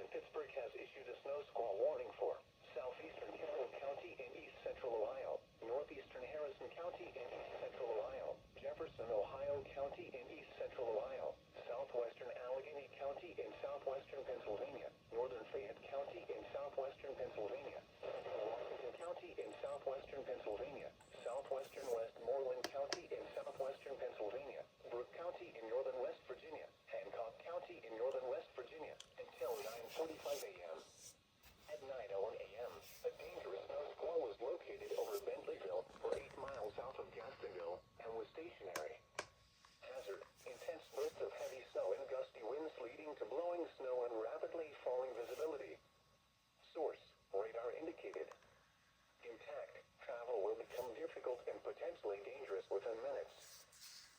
in Pittsburgh has issued a snow squall warning for Southeastern Carroll County in east central Ohio, Northeastern Harrison County in east central Ohio, Jefferson OH County in east central Ohio, Southwestern Allegheny County in southwestern Pennsylvania, Northern Fayette County in southwestern Pennsylvania, Washington County in southwestern Pennsylvania, Southwestern Westmoreland County in southwestern Pennsylvania, Brooke County in northern West Virginia, Hancock County in northern West Virginia, until 9:45 a.m. At 9:01 a.m., a dangerous snow squall was located over Bentleyville, or 8 miles south of Gastonville, and was stationary. Hazard: intense bursts of heavy snow and gusty winds leading to blowing snow and rapidly falling visibility. Source: radar indicated. Impact: travel will become difficult and potentially dangerous within minutes.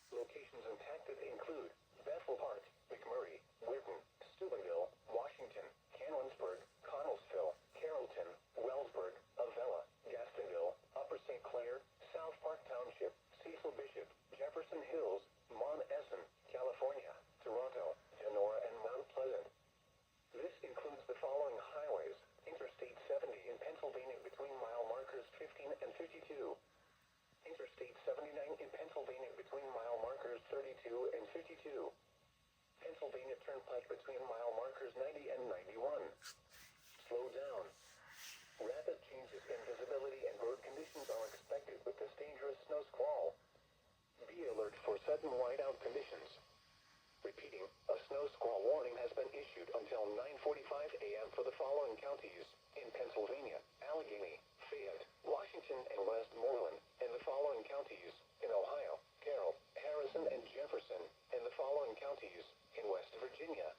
Locations impacted include Bethel Park, McMurray, Whitten, Steubenville, Washington, Canonsburg, Connellsville, Carrollton, Wellsburg, Avella, Gastonville, Upper St. Clair, South Park Township, Cecil Bishop, Jefferson Hills, Monessen, California, Toronto, Kenora, and Mount Pleasant. This includes the following highways: Interstate 70 in Pennsylvania between mile markers 15 and 52. Interstate 79 in Pennsylvania between mile markers 32 and 52. Pennsylvania Turnpike between mile markers 90 and 91. Slow down. Rapid changes in visibility and road conditions are expected with this dangerous snow squall. Be alert for sudden whiteout conditions. Repeating, a snow squall warning has been issued until 9:45 a.m. for the following counties in Pennsylvania: Allegheny, Fayette, Washington, and Westmoreland, and the following counties in Ohio: Carroll, Harrison, and Jefferson, and the following counties in West Virginia: